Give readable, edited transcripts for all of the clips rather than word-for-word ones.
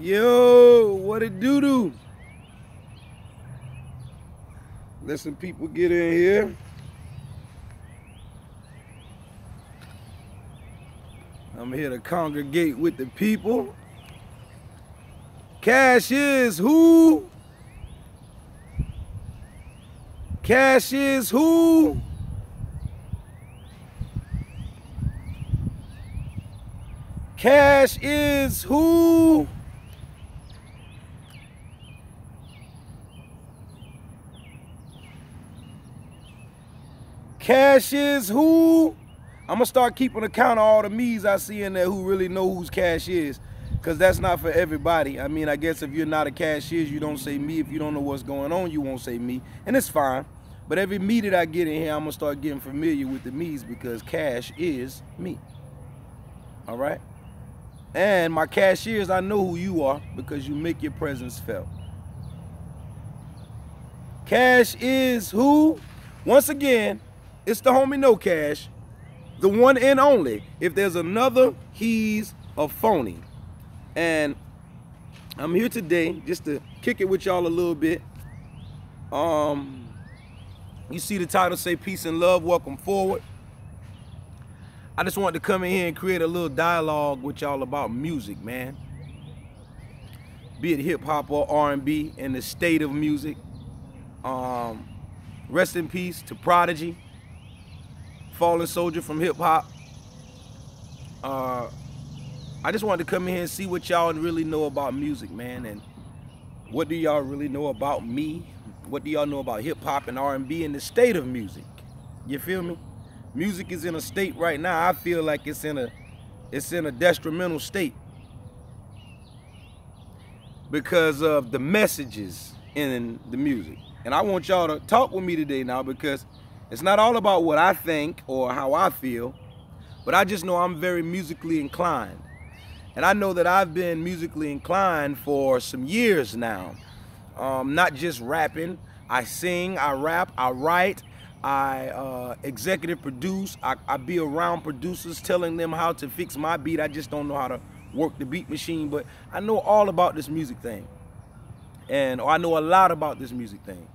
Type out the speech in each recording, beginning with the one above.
Yo, what it do? Let some people get in here. I'm here to congregate with the people. Cash is who? Cash is who? Cash is who? Cash is who? I'm gonna start keeping account of all the me's I see in there who really know who's Cash is, because that's not for everybody. I mean, I guess if you're not a Cash is, you don't say me. If you don't know what's going on, you won't say me, and it's fine. But every me that I get in here, I'm gonna start getting familiar with the me's, because Cash is me. All right? And my cashiers, I know who you are, because you make your presence felt. Cash is who? Once again, it's the homie No Cash, the one and only. If there's another, he's a phony. And I'm here today just to kick it with y'all a little bit. You see the title say peace and love, welcome forward. I just wanted to come in here and create a little dialogue with y'all about music, man. Be it hip hop or R&B, and the state of music. Rest in peace to Prodigy, fallen soldier from hip hop. I just wanted to come in here and see what y'all really know about music, man. And what do y'all really know about me? What do y'all know about hip hop and R&B and the state of music? You feel me? Music is in a state right now. I feel like it's in a detrimental state because of the messages in the music. And I want y'all to talk with me today now, because it's not all about what I think or how I feel, but I just know I'm very musically inclined. And I know that I've been musically inclined for some years now. Not just rapping. I sing, I rap, I write, I executive produce. I be around producers telling them how to fix my beat. I just don't know how to work the beat machine, but I know all about this music thing. Or I know a lot about this music thing.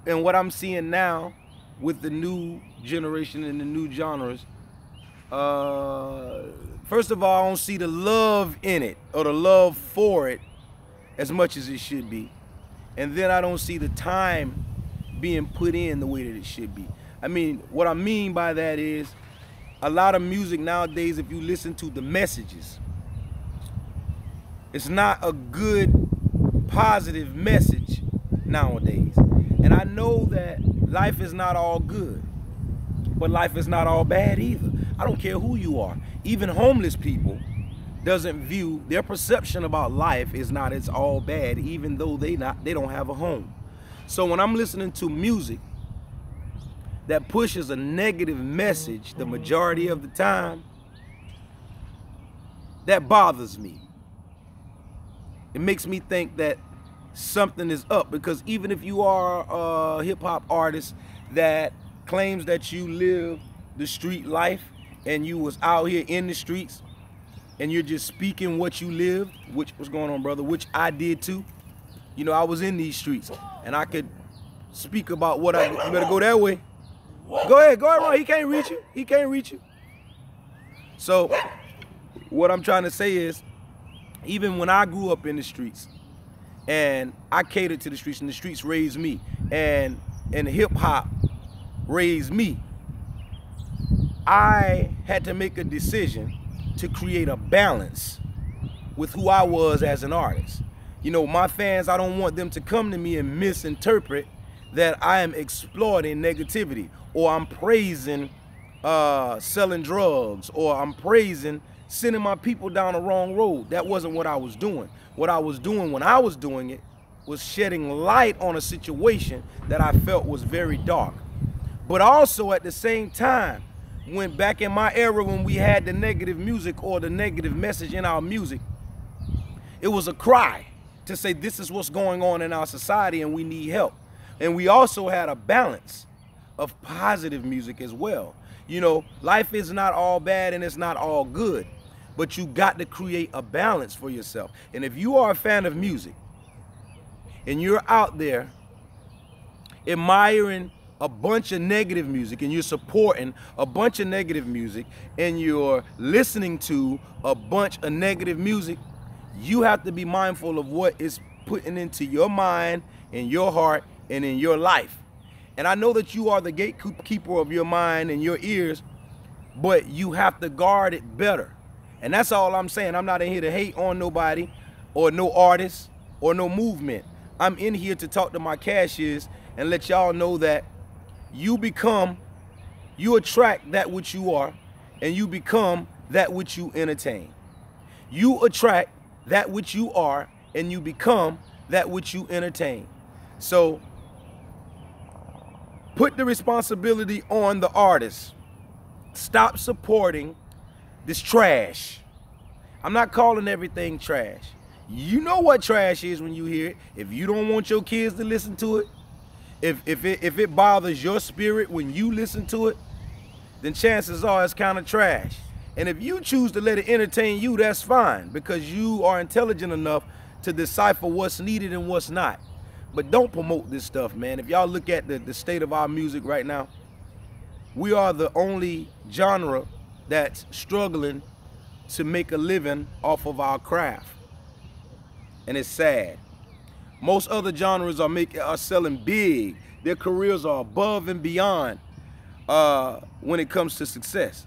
And what I'm seeing now with the new generation and the new genres, first of all, I don't see the love in it or the love for it as much as it should be. And then I don't see the time being put in the way that it should be. I mean, what I mean by that is a lot of music nowadays, if you listen to the messages, it's not a good, positive message nowadays. And I know that life is not all good, but life is not all bad either. I don't care who you are. Even homeless people doesn't view, their perception about life is not it's all bad, even though they don't have a home. So when I'm listening to music that pushes a negative message the majority of the time, that bothers me. It makes me think that something is up, because even if you are a hip-hop artist that claims that you live the street life and you was out here in the streets and you're just speaking what you lived, which was going on, brother, which I did too. You know, I was in these streets and I could speak about what I, you better go that way. Go ahead, Ron. He can't reach you. He can't reach you. So what I'm trying to say is, even when I grew up in the streets and I catered to the streets and the streets raised me, and hip hop raised me, I had to make a decision to create a balance with who I was as an artist. You know, my fans, I don't want them to come to me and misinterpret that I am exploiting negativity, or I'm praising selling drugs, or I'm praising sending my people down the wrong road. That wasn't what I was doing. What I was doing when I was doing it was shedding light on a situation that I felt was very dark. But also at the same time, when back in my era when we had the negative music or the negative message in our music, it was a cry to say this is what's going on in our society and we need help. And we also had a balance of positive music as well. You know, life is not all bad and it's not all good. but you got to create a balance for yourself. And if you are a fan of music and you're out there admiring a bunch of negative music and you're supporting a bunch of negative music and you're listening to a bunch of negative music, you have to be mindful of what is putting into your mind, in your heart, and in your life. And I know that you are the gatekeeper of your mind and your ears, but you have to guard it better. And that's all I'm saying. I'm not in here to hate on nobody or no artist or no movement. I'm in here to talk to my cashiers and let y'all know that you attract that which you are, and you become that which you entertain. You attract that which you are, and you become that which you entertain. So put the responsibility on the artist. Stop supporting this trash. I'm not calling everything trash. You know what trash is when you hear it. If you don't want your kids to listen to it, if it bothers your spirit when you listen to it, then chances are it's kind of trash. And if you choose to let it entertain you, that's fine, because you are intelligent enough to decipher what's needed and what's not. But don't promote this stuff, man. If y'all look at the state of our music right now, we are the only genre that's struggling to make a living off of our craft. And it's sad. Most other genres are selling big. Their careers are above and beyond when it comes to success.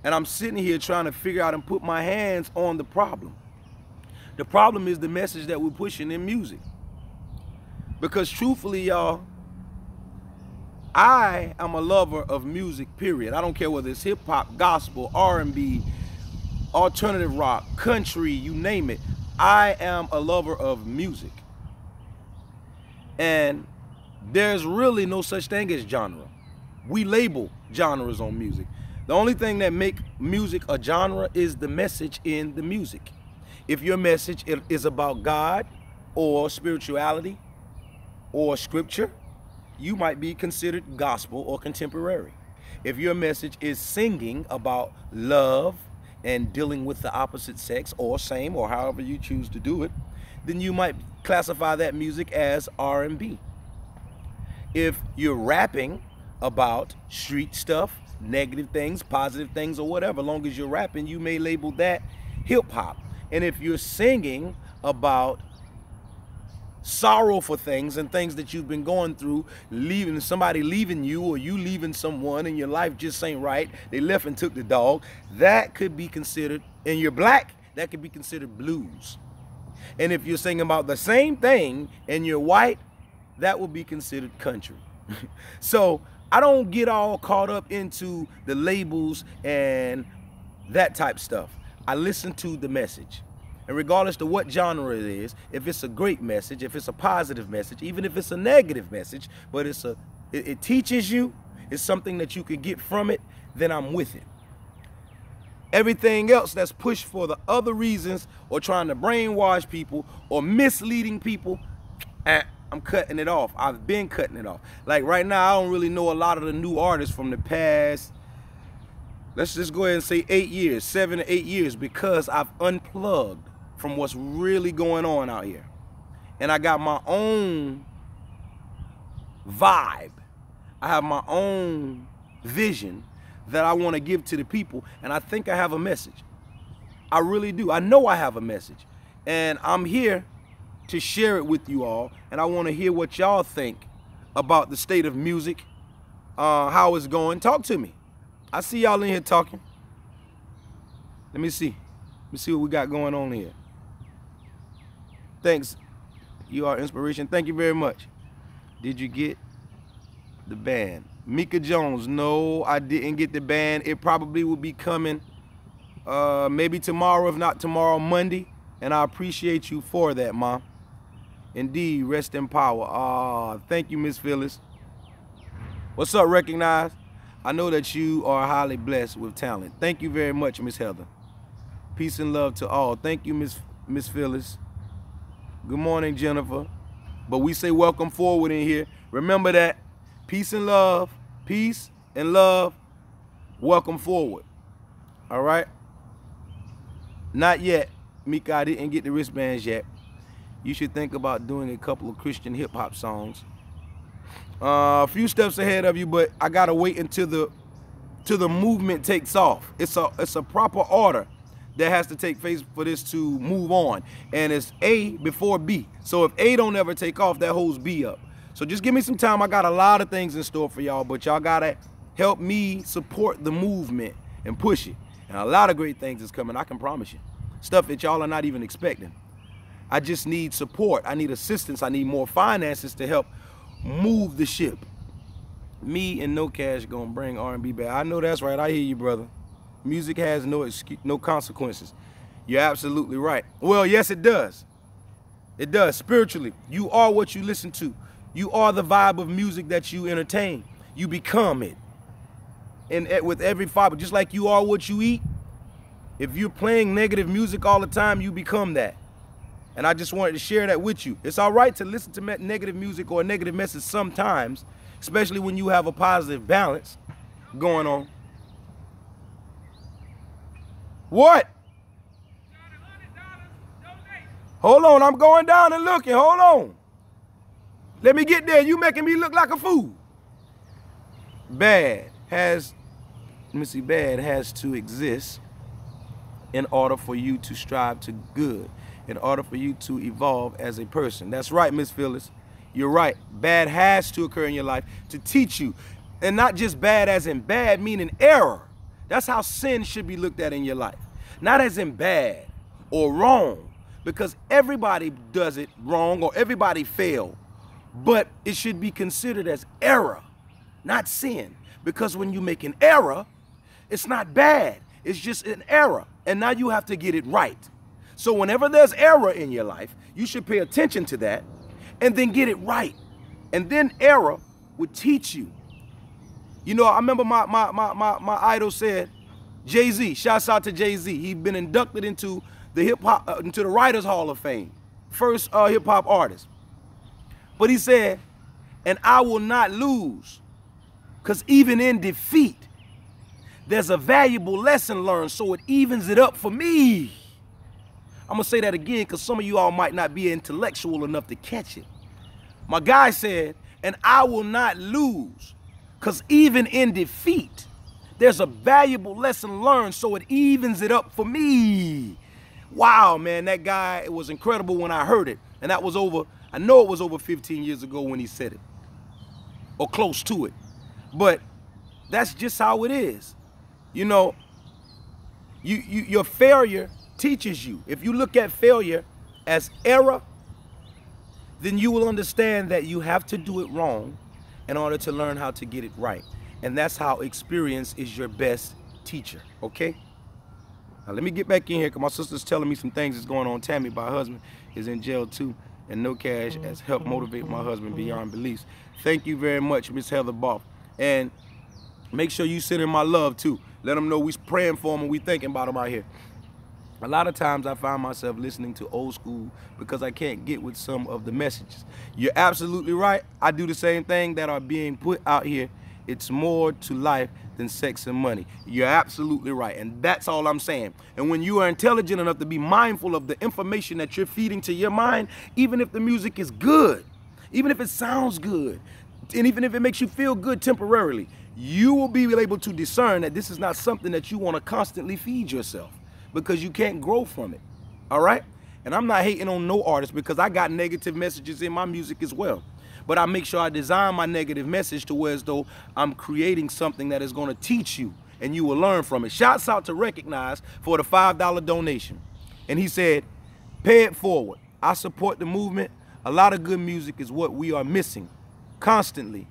And I'm sitting here trying to figure out and put my hands on the problem. The problem is the message that we're pushing in music. Because truthfully, y'all, I am a lover of music, period. I don't care whether it's hip hop, gospel, R&B, alternative rock, country, you name it. I am a lover of music. And there's really no such thing as genre. We label genres on music. The only thing that make music a genre is the message in the music. If your message is about God or spirituality or scripture, you might be considered gospel or contemporary. If your message is singing about love and dealing with the opposite sex or same, or however you choose to do it, then you might classify that music as R&B. If you're rapping about street stuff, negative things, positive things, or whatever, as long as you're rapping, you may label that hip hop. And if you're singing about sorrow for things and things that you've been going through, somebody leaving you or you leaving someone and your life just ain't right, they left and took the dog, that could be considered, and you're black, that could be considered blues. And if you're singing about the same thing and you're white, that would be considered country. So I don't get all caught up into the labels and that type stuff. I listen to the message. And regardless to what genre it is, if it's a great message, if it's a positive message, even if it's a negative message, but it teaches you, it's something that you could get from it, then I'm with it. Everything else that's pushed for the other reasons or trying to brainwash people or misleading people, I'm cutting it off. I've been cutting it off. Like right now, I don't really know a lot of the new artists from the past, let's just go ahead and say 8 years, 7 to 8 years, because I've unplugged from what's really going on out here. And I got my own vibe. I have my own vision that I want to give to the people. And I think I have a message. I really do. I know I have a message. And I'm here to share it with you all. And I want to hear what y'all think about the state of music, how it's going. Talk to me. I see y'all in here talking. Let me see. Let me see what we got going on here. Thanks. You are inspiration. Thank you very much. Did you get the band? Mika Jones. No, I didn't get the band. It probably will be coming maybe tomorrow, if not tomorrow, Monday. And I appreciate you for that, Mom. Indeed, rest in power. Thank you, Miss Phyllis. What's up, Recognize? I know that you are highly blessed with talent. Thank you very much, Miss Heather. Peace and love to all. Thank you, Miss Phyllis. Good morning, Jennifer. But we say welcome forward in here. Remember that. Peace and love. Peace and love. Welcome forward. All right? Not yet. Mika, I didn't get the wristbands yet. You should think about doing a couple of Christian hip-hop songs. A few steps ahead of you, but I gotta wait until the movement takes off. It's a proper order that has to take place for this to move on, and it's A before B. So if A don't ever take off, that holds B up. So just give me some time. I got a lot of things in store for y'all, but y'all gotta help me support the movement and push it. And a lot of great things is coming, I can promise you. Stuff that y'all are not even expecting. I just need support. I need assistance. I need more finances to help move the ship. Me and kNOw gonna bring R&B back. I know that's right. I hear you, brother. Music has no excuse, no consequences. You're absolutely right. Well, yes, it does. It does. Spiritually, you are what you listen to. You are the vibe of music that you entertain. You become it. And with every fiber, just like you are what you eat, if you're playing negative music all the time, you become that. And I just wanted to share that with you. It's all right to listen to negative music or a negative message sometimes, especially when you have a positive balance going on. What? Hold on, I'm going down and looking. Hold on. Let me get there. You making me look like a fool. Bad has to exist in order for you to strive to good, in order for you to evolve as a person. That's right, Miss Phyllis. You're right. Bad has to occur in your life to teach you. And not just bad as in bad, meaning error. That's how sin should be looked at in your life. Not as in bad or wrong, because everybody does it wrong or everybody fail. But it should be considered as error, not sin. Because when you make an error, it's not bad. It's just an error. And now you have to get it right. So whenever there's error in your life, you should pay attention to that and then get it right. And then error would teach you. You know, I remember my idol said, Jay-Z, shouts out to Jay-Z. He'd been inducted into the into the Writers Hall of Fame. First hip-hop artist. But he said, and I will not lose, because even in defeat, there's a valuable lesson learned, so it evens it up for me. I'm going to say that again because some of you all might not be intellectual enough to catch it. My guy said, and I will not lose, because even in defeat, there's a valuable lesson learned, so it evens it up for me. Wow, man, that guy, it was incredible when I heard it. And that was over, I know it was over 15 years ago when he said it, or close to it. But that's just how it is. You know, your failure teaches you. If you look at failure as error, then you will understand that you have to do it wrong in order to learn how to get it right. And that's how experience is your best teacher, okay? Now let me get back in here because my sister's telling me some things that's going on. Tammy, my husband, is in jail too, and kNOw has helped motivate my husband beyond beliefs. Thank you very much, Miss Heather Boff. And make sure you send him my love too. Let him know we praying for him and we thinking about him out here. A lot of times I find myself listening to old school because I can't get with some of the messages. You're absolutely right. I do the same thing that are being put out here. It's more to life than sex and money. You're absolutely right. And that's all I'm saying. And when you are intelligent enough to be mindful of the information that you're feeding to your mind, even if the music is good, even if it sounds good, and even if it makes you feel good temporarily, you will be able to discern that this is not something that you want to constantly feed yourself, because you can't grow from it, all right? And I'm not hating on no artist because I got negative messages in my music as well. But I make sure I design my negative message to where as though I'm creating something that is going to teach you and you will learn from it. Shouts out to Recognize for the $5 donation. And he said, pay it forward. I support the movement. A lot of good music is what we are missing. Constantly.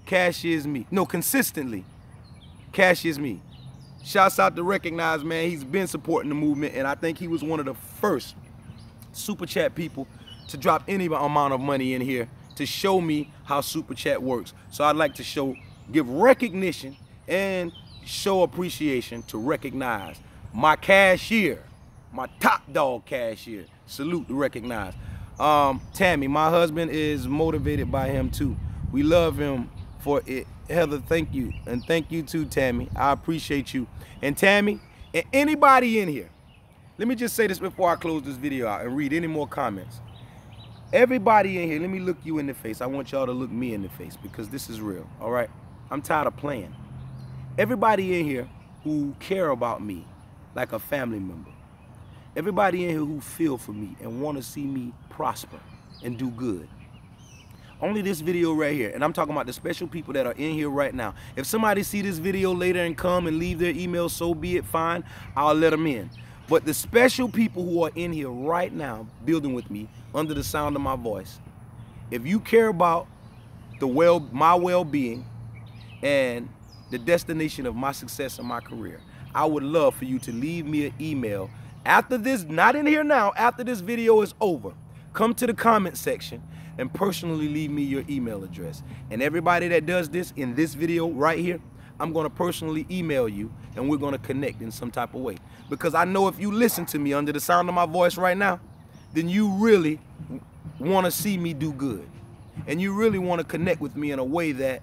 Cash is me. No, consistently. Cash is me. Shouts out to Recognize, man. He's been supporting the movement, and I think he was one of the first Super Chat people to drop any amount of money in here to show me how Super Chat works. So I'd like to give recognition and show appreciation to Recognize. My cashier, my top dog cashier. Salute to Recognize. Tammy, my husband is motivated by him too. We love him for it. Heather, thank you. And thank you too, Tammy. I appreciate you. And Tammy, and anybody in here let me just say this before I close this video out and read any more comments. Everybody in here, let me look you in the face. I want y'all to look me in the face because this is real, all right? I'm tired of playing. Everybody in here who care about me like a family member. Everybody in here who feel for me and want to see me prosper and do good. Only this video right here, and I'm talking about the special people that are in here right now. If somebody see this video later and come and leave their email, so be it, fine. I'll let them in. But the special people who are in here right now building with me under the sound of my voice, if you care about my well-being and the destination of my success in my career, I would love for you to leave me an email after this, not in here now, after this video is over. Come to the comment section and personally leave me your email address. And everybody that does this in this video right here, I'm gonna personally email you and we're gonna connect in some type of way. Because I know if you listen to me under the sound of my voice right now, then you really wanna see me do good. And you really wanna connect with me in a way that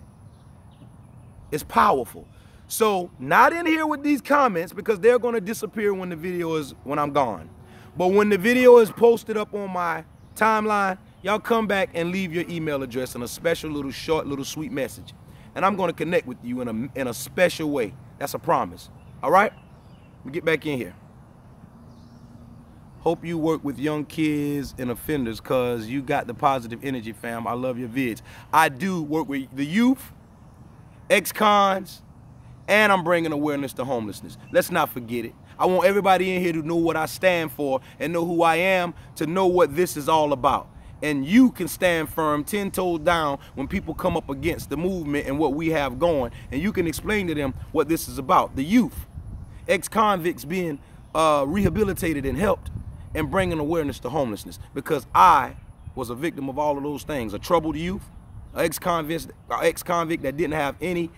is powerful. So not in here with these comments because they're gonna disappear when I'm gone. But when the video is posted up on my timeline, y'all come back and leave your email address in a special little short little sweet message. And I'm gonna connect with you in a special way. That's a promise. All right? Let me get back in here. Hope you work with young kids and offenders because you got the positive energy, fam. I love your vids. I do work with the youth, ex-cons, and I'm bringing awareness to homelessness. Let's not forget it. I want everybody in here to know what I stand for and know who I am, to know what this is all about. And you can stand firm, 10 toes down when people come up against the movement and what we have going. And you can explain to them what this is about. The youth, ex-convicts being rehabilitated and helped, and bringing awareness to homelessness. Because I was a victim of all of those things. A troubled youth, an ex-convict that didn't have any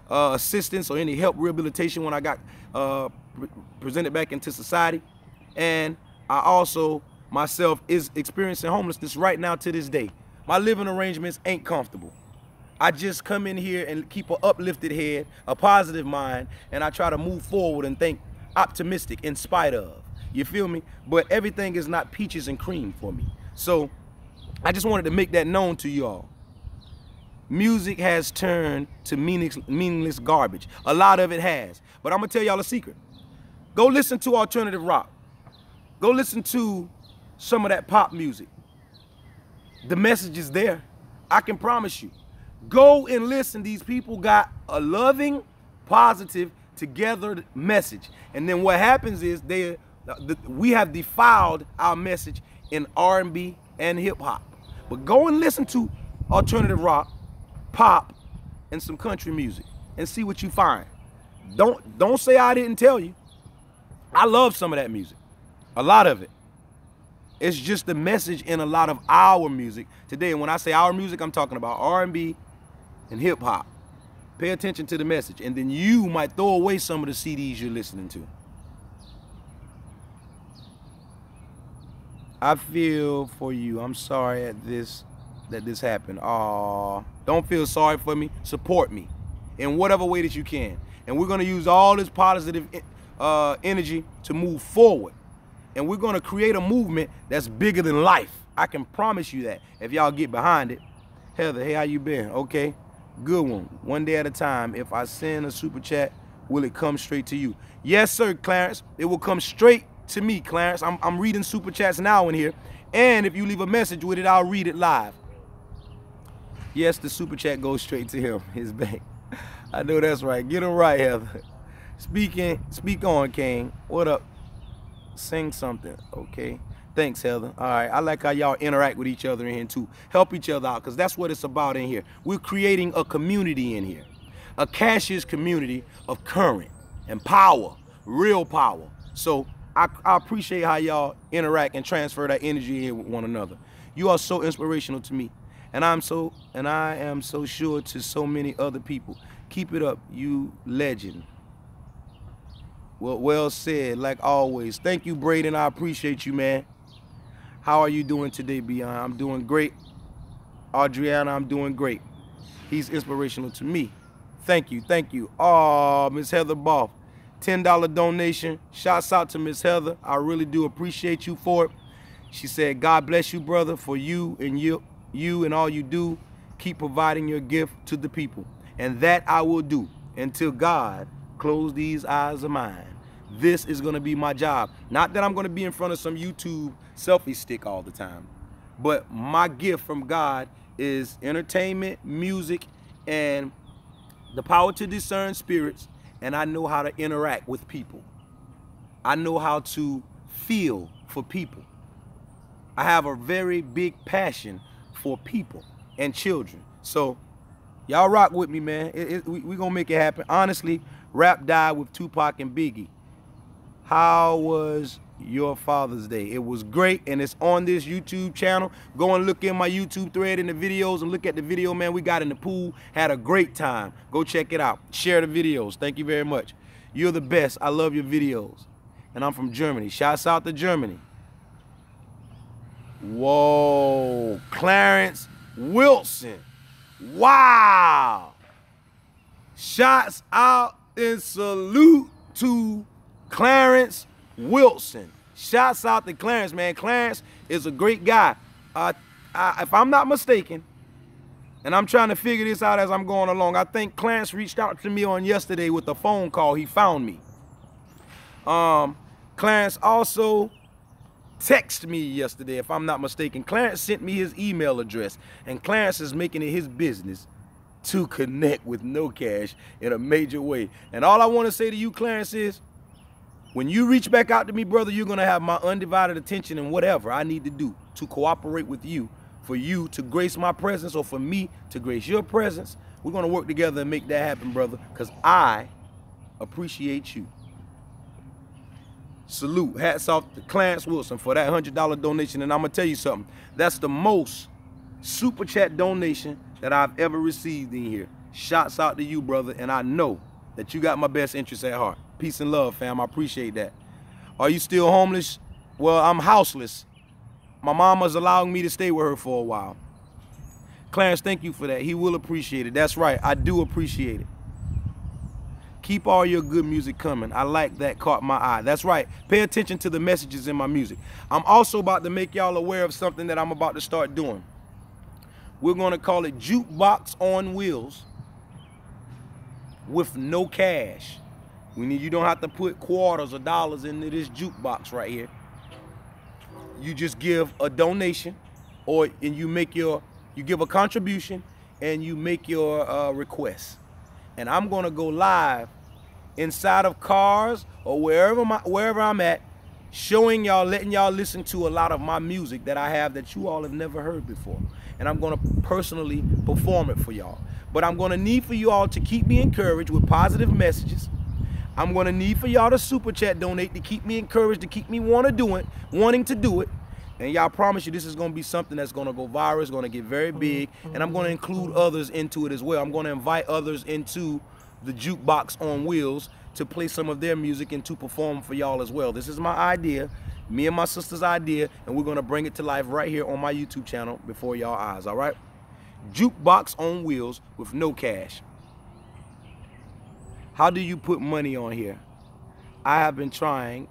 assistance or any help rehabilitation when I got presented back into society. And I also myself is experiencing homelessness right now to this day. My living arrangements ain't comfortable. I just come in here and keep an uplifted head, a positive mind, and I try to move forward and think optimistic in spite of. You feel me? But everything is not peaches and cream for me. So I just wanted to make that known to y'all. Music has turned to meaningless garbage. A lot of it has. But I'm gonna tell y'all a secret. Go listen to alternative rock. Go listen to some of that pop music. The message is there. I can promise you. Go and listen. These people got a loving, positive, together message. And then what happens is we have defiled our message in R&B and hip hop. But go and listen to alternative rock, pop, and some country music and see what you find. Don't say I didn't tell you. I love some of that music. A lot of it. It's just the message in a lot of our music today. And when I say our music, I'm talking about R&B and hip hop. Pay attention to the message. And then you might throw away some of the CDs you're listening to. I feel for you. I'm sorry that this happened. Aw, don't feel sorry for me. Support me in whatever way that you can. And we're going to use all this positive energy to move forward. And we're going to create a movement that's bigger than life. I can promise you that if y'all get behind it. Heather, hey, how you been? Okay, good one. One day at a time. If I send a super chat, will it come straight to you? Yes, sir, Clarence. It will come straight to me, Clarence. I'm reading super chats now in here. And if you leave a message with it, I'll read it live. Yes, the super chat goes straight to him, his bank. I know that's right. Get him right, Heather. Speak on, Kane. What up? Sing something, okay? Thanks, Heather. All right, I like how y'all interact with each other in here too. Help each other out, because that's what it's about in here. We're creating a community in here. A cashiers community of current and power, real power. So I appreciate how y'all interact and transfer that energy here with one another. You are so inspirational to me. And I am so sure to so many other people. Keep it up, you legend. Well said, like always. Thank you, Braden. I appreciate you, man. How are you doing today, Beyond? I'm doing great. Adriana, I'm doing great. He's inspirational to me. Thank you, thank you. Oh, Miss Heather Boff. $10 donation. Shouts out to Miss Heather. I really do appreciate you for it. She said, God bless you, brother, for you and all you do. Keep providing your gift to the people. And that I will do until God close these eyes of mine. This is going to be my job. Not that I'm going to be in front of some YouTube selfie stick all the time, but my gift from God is entertainment, music, and the power to discern spirits. And I know how to interact with people. I know how to feel for people. I have a very big passion for people and children. So y'all rock with me, man. We gonna make it happen. Honestly, rap died with Tupac and Biggie. How was your Father's Day? It was great, and it's on this YouTube channel. Go and look in my YouTube thread in the videos and look at the video, man. We got in the pool, had a great time. Go check it out. Share the videos. Thank you very much. You're the best. I love your videos. And I'm from Germany. Shouts out to Germany. Whoa, Clarence Wilson. Wow. Shots out and salute to Clarence Wilson. Shouts out to Clarence, man. Clarence is a great guy. If I'm not mistaken, and I'm trying to figure this out as I'm going along, I think Clarence reached out to me on yesterday with a phone call. He found me. Clarence also texted me yesterday, if I'm not mistaken. Clarence sent me his email address, and Clarence is making it his business to connect with kNOW in a major way. And all I want to say to you, Clarence, is when you reach back out to me, brother, you're going to have my undivided attention and whatever I need to do to cooperate with you, for you to grace my presence or for me to grace your presence. We're going to work together and make that happen, brother, because I appreciate you. Salute. Hats off to Clarence Wilson for that $100 donation. And I'm going to tell you something. That's the most super chat donation that I've ever received in here. Shouts out to you, brother. And I know that you got my best interests at heart. Peace and love, fam. I appreciate that. Are you still homeless? Well, I'm houseless. My mama's allowing me to stay with her for a while. Clarence, thank you for that. He will appreciate it. That's right. I do appreciate it. Keep all your good music coming. I like that. Caught my eye. That's right. Pay attention to the messages in my music. I'm also about to make y'all aware of something that I'm about to start doing. We're going to call it Jukebox on Wheels with no cash. You don't have to put quarters or dollars into this jukebox right here. You just give a donation, and you give a contribution, and you make your request. And I'm gonna go live inside of cars or wherever I'm at, showing y'all, letting y'all listen to a lot of my music that I have that you all have never heard before. And I'm gonna personally perform it for y'all. But I'm gonna need for you all to keep me encouraged with positive messages. I'm gonna need for y'all to super chat donate to keep me encouraged, to keep me wanting to do it. And y'all, promise you this is gonna be something that's gonna go viral, it's gonna get very big, and I'm gonna include others into it as well. I'm gonna invite others into the Jukebox on Wheels to play some of their music and to perform for y'all as well. This is my idea, me and my sister's idea, and we're gonna bring it to life right here on my YouTube channel before y'all eyes, all right? Jukebox on Wheels with no cash. How do you put money on here? I have been trying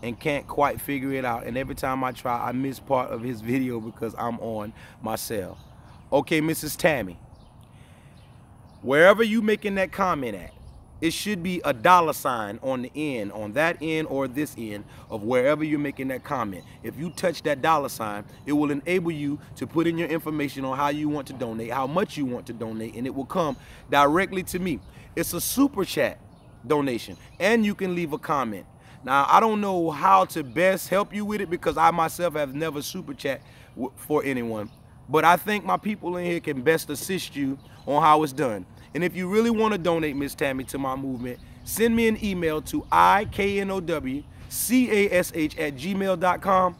and can't quite figure it out, and every time I try, I miss part of his video because I'm on my cell. Okay, Mrs. Tammy, wherever you making that comment at, it should be a $sign on the end, on that end or this end of wherever you're making that comment. If you touch that $sign, it will enable you to put in your information on how you want to donate, how much you want to donate, and it will come directly to me. It's a super chat donation, and you can leave a comment. Now, I don't know how to best help you with it because I myself have never super chat for anyone. But I think my people in here can best assist you on how it's done. And if you really want to donate, Miss Tammy, to my movement, send me an email to iknowcash@gmail.com,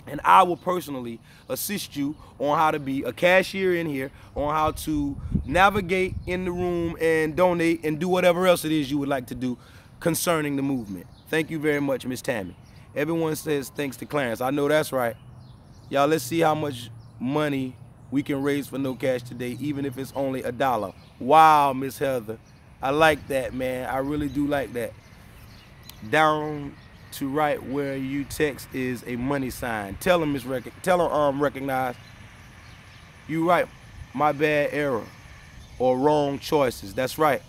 and I will personally assist you on how to be a cashier in here, on how to navigate in the room and donate and do whatever else it is you would like to do concerning the movement. Thank you very much, Miss Tammy. Everyone says thanks to Clarence. I know that's right. Y'all, let's see how much money we can raise for kNOW today, even if it's only $1. Wow, Miss Heather. I like that, man. I really do like that. down to right where you text is a money sign. Tell them recognize. You right, my bad error or wrong choices. That's right.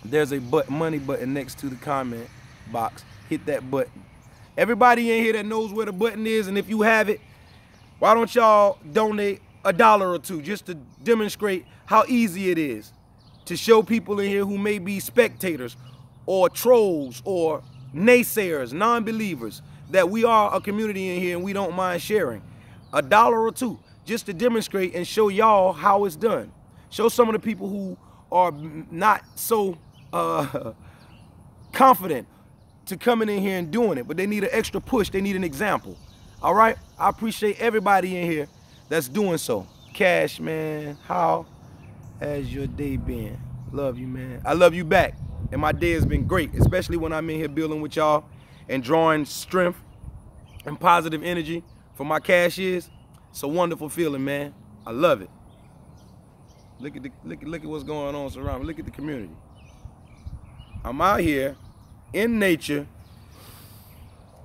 There's a money button next to the comment box. Hit that button. Everybody in here that knows where the button is, and if you have it, why don't y'all donate $1 or $2 just to demonstrate how easy it is to show people in here who may be spectators or trolls or naysayers, non-believers, that we are a community in here and we don't mind sharing. $1 or $2 just to demonstrate and show y'all how it's done. Show some of the people who are not so confident to coming in here and doing it, but they need an extra push. They need an example. All right? I appreciate everybody in here that's doing so. Cash, man, how has your day been? Love you, man. I love you back. And my day has been great, especially when I'm in here building with y'all and drawing strength and positive energy from my cashiers. It's a wonderful feeling, man. I love it. Look at what's going on surrounding. Look at the community. I'm out here in nature,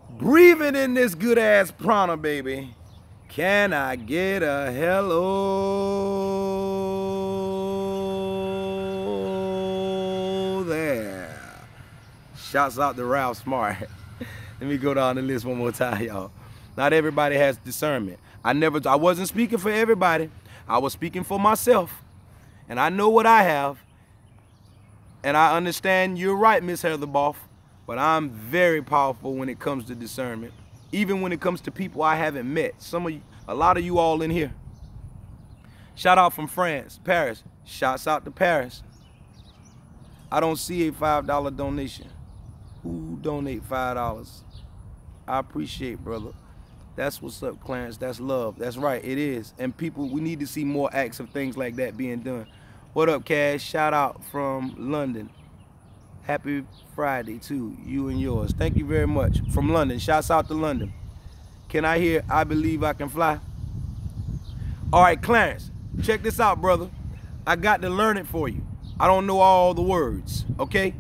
breathing in this good ass prana, baby. Can I get a hello there? Shouts out to Ralph Smart. Let me go down the list one more time, y'all. Not everybody has discernment. I wasn't speaking for everybody. I was speaking for myself. And I know what I have. And I understand you're right, Miss Heather Boff. But I'm very powerful when it comes to discernment. Even when it comes to people I haven't met. A lot of you all in here. Shout out from France, Paris. Shouts out to Paris. I don't see a $5 donation. Who donate $5? I appreciate, brother. That's what's up, Clarence. That's love. That's right, it is. And people, we need to see more acts of things like that being done. What up, Cash? Shout out from London. Happy Friday to you and yours. Thank you very much. From London. Shouts out to London. Can I hear I Believe I Can Fly? All right, Clarence, check this out, brother. I got to learn it for you. I don't know all the words, okay?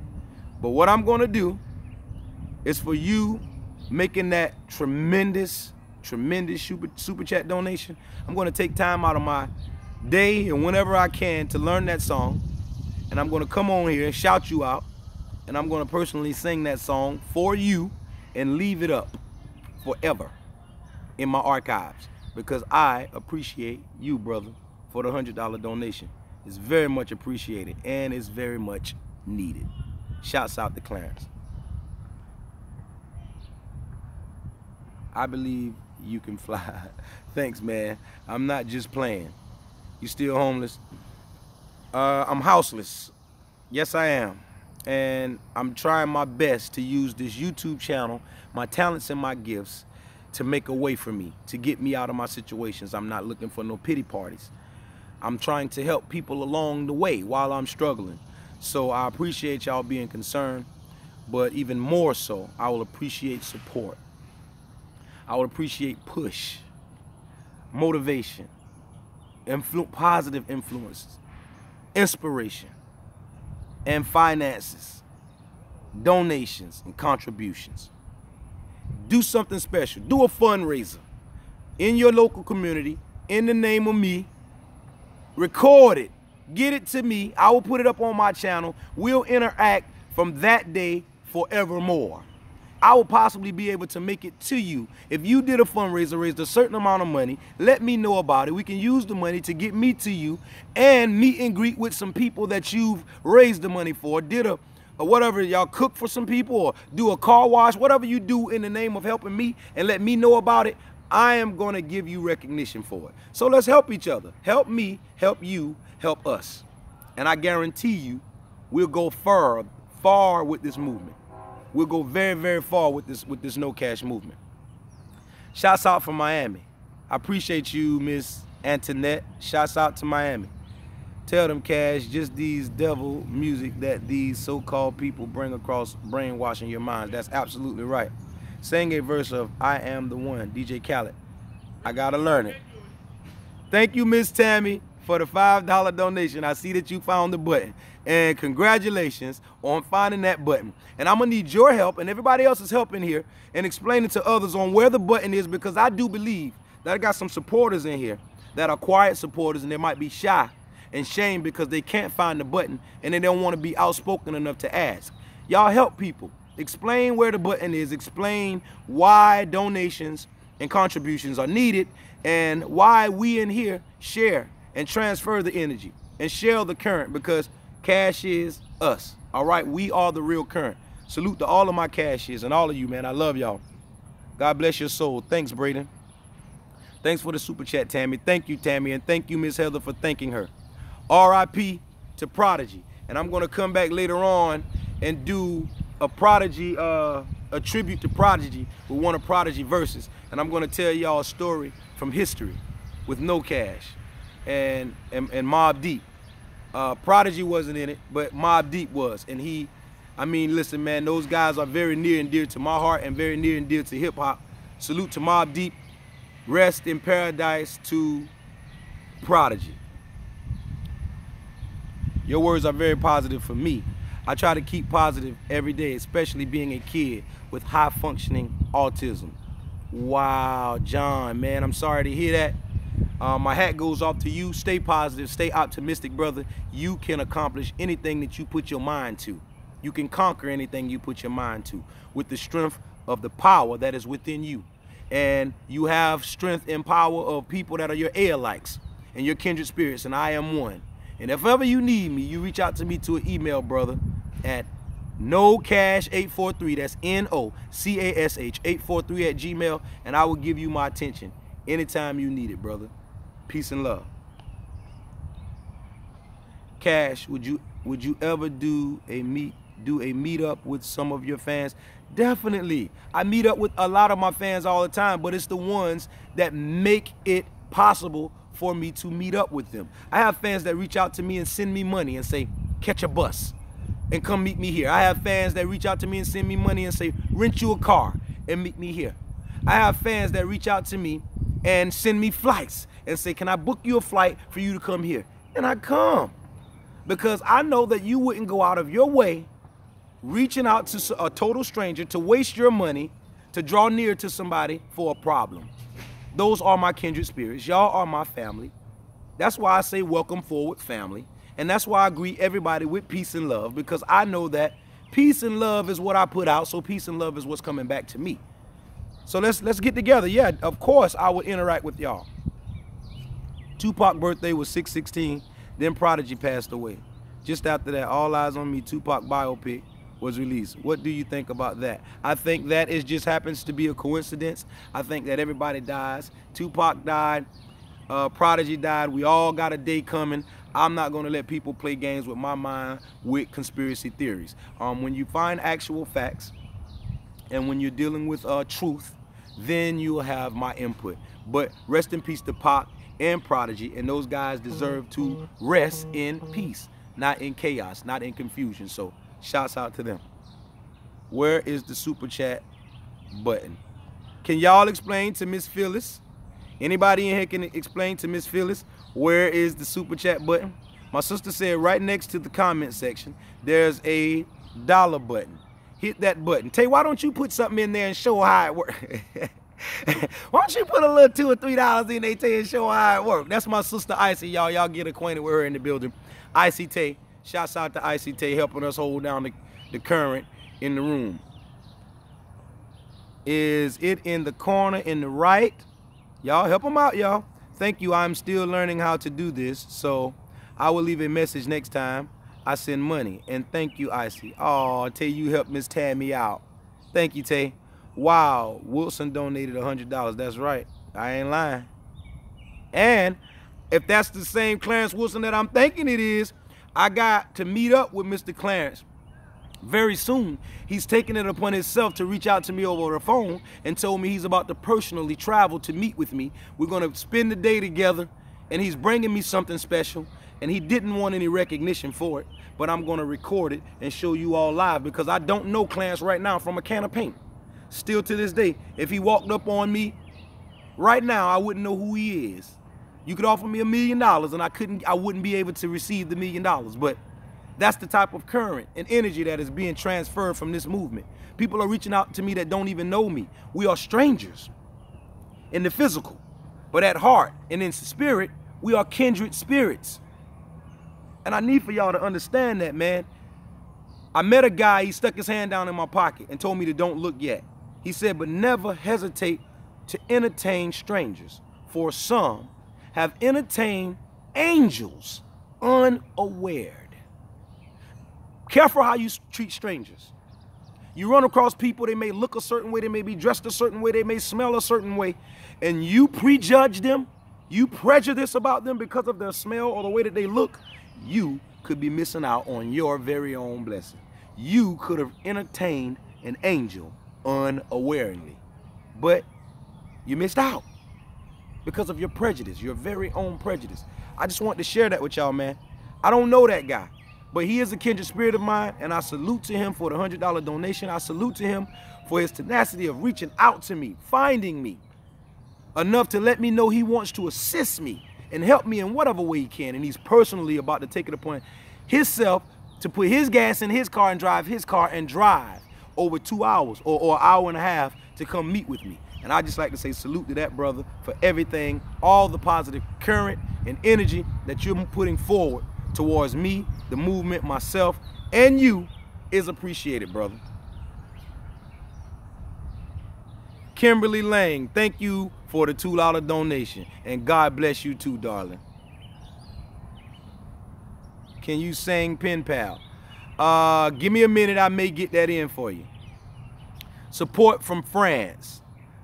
But what I'm going to do is for you making that tremendous super chat donation. I'm going to take time out of my day and whenever I can to learn that song. And I'm going to come on here and shout you out. And I'm going to personally sing that song for you and leave it up forever in my archives because I appreciate you, brother, for the $100 donation. It's very much appreciated and it's very much needed. Shouts out to Clarence. I believe you can fly. Thanks, man. I'm not just playing. You still homeless? I'm houseless. Yes, I am. And I'm trying my best to use this YouTube channel, my talents and my gifts, to make a way for me, to get me out of my situations. I'm not looking for no pity parties. I'm trying to help people along the way while I'm struggling. So I appreciate y'all being concerned, but even more so, I will appreciate support. I would appreciate push, motivation, positive influences, inspiration, and finances, donations, and contributions. Do something special. Do a fundraiser in your local community in the name of me. Record it. Get it to me. I will put it up on my channel. We'll interact from that day forevermore. I will possibly be able to make it to you. If you did a fundraiser, raised a certain amount of money, let me know about it. We can use the money to get me to you and meet and greet with some people that you've raised the money for. Did a whatever, y'all cook for some people or do a car wash, whatever you do in the name of helping me and let me know about it, I am going to give you recognition for it. So let's help each other. Help me, help you, help us. And I guarantee you, we'll go far with this movement. We'll go very, very far with this no cash movement. Shouts out from Miami. I appreciate you, Miss Antoinette. Shouts out to Miami. Tell them, Cash, just these devil music that these so-called people bring across brainwashing your minds. That's absolutely right. Sing a verse of I Am the One, DJ Khaled. I gotta learn it. Thank you, Miss Tammy, for the $5 donation. I see that you found the button. And congratulations on finding that button. And I'm going to need your help and everybody else's help in here and explaining to others on where the button is, because I do believe that I got some supporters in here that are quiet supporters, and they might be shy and shame because they can't find the button and they don't want to be outspoken enough to ask. Y'all help people. Explain where the button is. Explain why donations and contributions are needed and why we in here share and transfer the energy and share the current, because cash is us. All right, we are the real current. Salute to all of my cashiers and all of you, man. I love y'all. God bless your soul. Thanks, Braden. Thanks for the super chat, Tammy. Thank you, Tammy, and thank you, Miss Heather, for thanking her. R.I.P. to Prodigy. And I'm gonna come back later on and do a Prodigy, a tribute to Prodigy with one of Prodigy verses. And I'm gonna tell y'all a story from history with kNOw Cash and Mobb Deep. Prodigy wasn't in it, but Mobb Deep was. And he, I mean, listen, man, those guys are very near and dear to my heart and very near and dear to hip hop. Salute to Mobb Deep. Rest in paradise to Prodigy. Your words are very positive for me. I try to keep positive every day, especially being a kid with high functioning autism. Wow, John, man, I'm sorry to hear that. My hat goes off to you. Stay positive, stay optimistic, brother. You can accomplish anything that you put your mind to. You can conquer anything you put your mind to with the strength of the power that is within you. And you have strength and power of people that are your air-likes and your kindred spirits, and I am one. And if ever you need me, you reach out to me to an email, brother, at kNowcash843, that's N-O-C-A-S-H 843 at Gmail, and I will give you my attention anytime you need it, brother. Peace and love. Cash, would you ever do a meetup with some of your fans? Definitely. I meet up with a lot of my fans all the time, but it's the ones that make it possible for me to meet up with them. I have fans that reach out to me and send me money and say, catch a bus and come meet me here. I have fans that reach out to me and send me money and say, rent you a car and meet me here. I have fans that reach out to me and send me flights and say, can I book you a flight for you to come here? And I come, because I know that you wouldn't go out of your way reaching out to a total stranger to waste your money to draw near to somebody for a problem. Those are my kindred spirits. Y'all are my family. That's why I say welcome forward, family. And that's why I greet everybody with peace and love, because I know that peace and love is what I put out, so peace and love is what's coming back to me. So let's get together. Yeah, of course I would interact with y'all. Tupac's birthday was 6/16, then Prodigy passed away. Just after that, All Eyes on Me Tupac biopic was released. What do you think about that? I think that it just happens to be a coincidence. I think that everybody dies. Tupac died, Prodigy died. We all got a day coming. I'm not going to let people play games with my mind with conspiracy theories. When you find actual facts and when you're dealing with truth, then you'll have my input. But rest in peace to Pac and Prodigy, and those guys deserve to rest in peace, not in chaos, not in confusion. So shouts out to them. Where is the super chat button? Can y'all explain to Miss Phyllis? Anybody in here can explain to Miss Phyllis where is the super chat button? My sister said right next to the comment section, there's a dollar button. Hit that button. Tay, why don't you put something in there and show how it works? Why don't you put a little $2 or $3 in there, Tay, and show how it works? That's my sister Icy, y'all. Y'all get acquainted with her in the building. Icy Tay. Shouts out to Icy Tay helping us hold down the current in the room. Is it in the corner in the right? Y'all help them out, y'all. Thank you. I'm still learning how to do this, so I will leave a message next time I send money. And thank you, Icy. Oh, Tay, you helped Miss Tammy out. Thank you, Tay. Wow, Wilson donated $100. That's right. I ain't lying. And if that's the same Clarence Wilson that I'm thinking it is, I got to meet up with Mr. Clarence very soon. He's taking it upon himself to reach out to me over the phone and told me he's about to personally travel to meet with me. We're going to spend the day together, and he's bringing me something special, and he didn't want any recognition for it, but I'm going to record it and show you all live, because I don't know Clarence right now from a can of paint. Still to this day, if he walked up on me right now, I wouldn't know who he is. You could offer me $1 million and I wouldn't be able to receive the $1 million. But that's the type of current and energy that is being transferred from this movement. People are reaching out to me that don't even know me. We are strangers in the physical, but at heart and in spirit, we are kindred spirits. And I need for y'all to understand that, man. I met a guy, he stuck his hand down in my pocket and told me to don't look yet. He said, but never hesitate to entertain strangers, for some have entertained angels unaware. Careful how you treat strangers. You run across people, they may look a certain way, they may be dressed a certain way, they may smell a certain way, and you prejudge them, you prejudice about them because of their smell or the way that they look, you could be missing out on your very own blessing. You could have entertained an angel unawareingly, but you missed out because of your prejudice, your very own prejudice. I just want to share that with y'all, man. I don't know that guy, but he is a kindred spirit of mine, and I salute to him for the $100 donation. I salute to him for his tenacity of reaching out to me, finding me enough to let me know he wants to assist me and help me in whatever way he can. And he's personally about to take it upon himself to put his gas in his car and drive over 2 hours or an hour and a half to come meet with me. And I just like to say salute to that brother for everything, all the positive current and energy that you're putting forward towards me, the movement, myself, and you is appreciated, brother. Kimberly Lang, thank you for the $2 donation, and God bless you too, darling. Can you sing Pen Pal? Give me a minute, I may get that in for you. Support from France.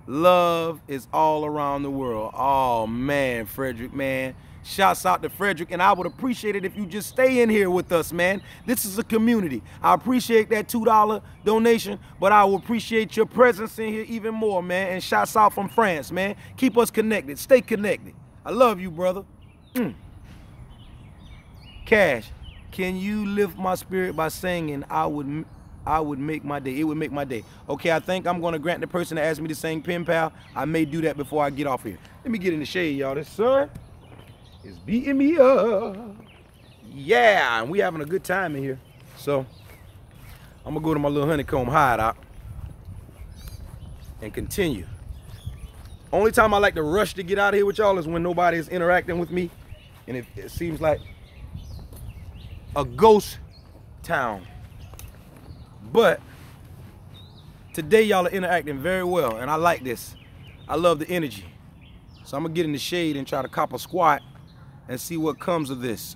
Love is all around the world. Oh man, Frederick, man. Shouts out to Frederick, and I would appreciate it if you just stay in here with us, man. This is a community. I appreciate that $2 donation, but I will appreciate your presence in here even more, man. And shouts out from France, man. Keep us connected. Stay connected. I love you, brother. Cash, can you lift my spirit by singing I would make my day? It would make my day. Okay, I think I'm going to grant the person that asked me to sing Pen Pal. I may do that before I get off here. Let me get in the shade, y'all. This sun is beating me up. Yeah, and we having a good time in here. So I'm gonna go to my little honeycomb hideout and continue. Only time I like to rush to get out of here with y'all is when nobody is interacting with me, and it seems like a ghost town. But today y'all are interacting very well, and I like this. I love the energy. So I'm gonna get in the shade and try to cop a squat and see what comes of this.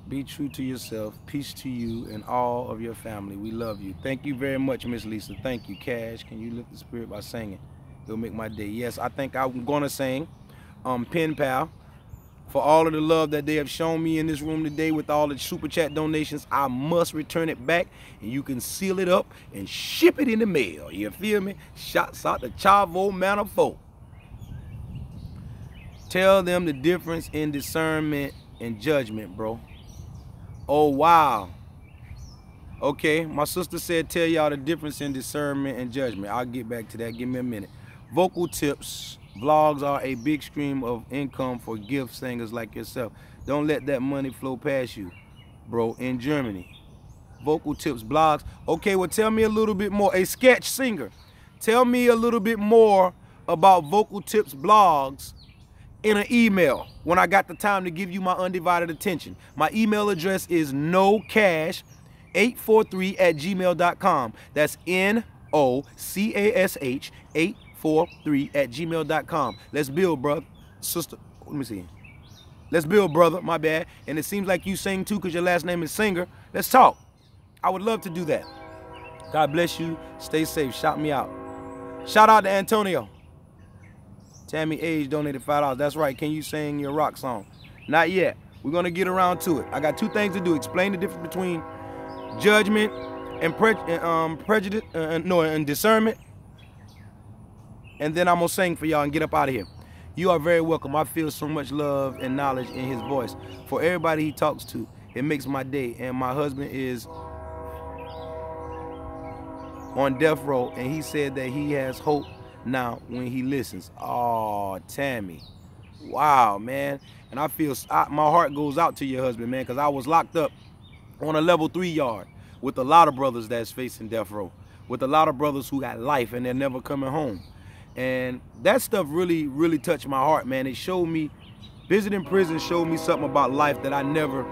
Be true to yourself. Peace to you and all of your family. We love you. Thank you very much, Miss Lisa. Thank you, Cash. Can you lift the spirit by singing? It'll make my day. Yes, I think I'm gonna sing Pen Pal. For all of the love that they have shown me in this room today with all the super chat donations, I must return it back, and you can seal it up and ship it in the mail. You feel me? Shouts out to Chavo Manifold. Tell them the difference in discernment and judgment, bro. Oh, wow. Okay, my sister said tell y'all the difference in discernment and judgment. I'll get back to that. Give me a minute. Vocal tips. Vlogs are a big stream of income for gift singers like yourself. Don't let that money flow past you, bro, in Germany. Vocal tips, blogs. Okay, well, tell me a little bit more. A sketch singer. Tell me a little bit more about vocal tips, blogs, in an email when I got the time to give you my undivided attention. My email address is knowcash843@gmail.com. That's NOCASH 843@gmail.com. Let's build, brother. Sister, let me see. Let's build, brother. My bad. And it seems like you sing too because your last name is Singer. Let's talk. I would love to do that. God bless you. Stay safe. Shout me out. Shout out to Antonio. Tammy Age donated $5. That's right. Can you sing your rock song? Not yet. We're going to get around to it. I got two things to do. Explain the difference between judgment and prejudice, and discernment. And then I'm going to sing for y'all and get up out of here. You are very welcome. I feel so much love and knowledge in his voice. For everybody he talks to, it makes my day. And my husband is on death row, and he said that he has hope now when he listens. Oh, Tammy. Wow, man. And I feel, my heart goes out to your husband, man, because I was locked up on a level 3 yard with a lot of brothers that's facing death row, with a lot of brothers who got life and they're never coming home. And that stuff really, really touched my heart, man. It showed me, visiting prison showed me something about life that I never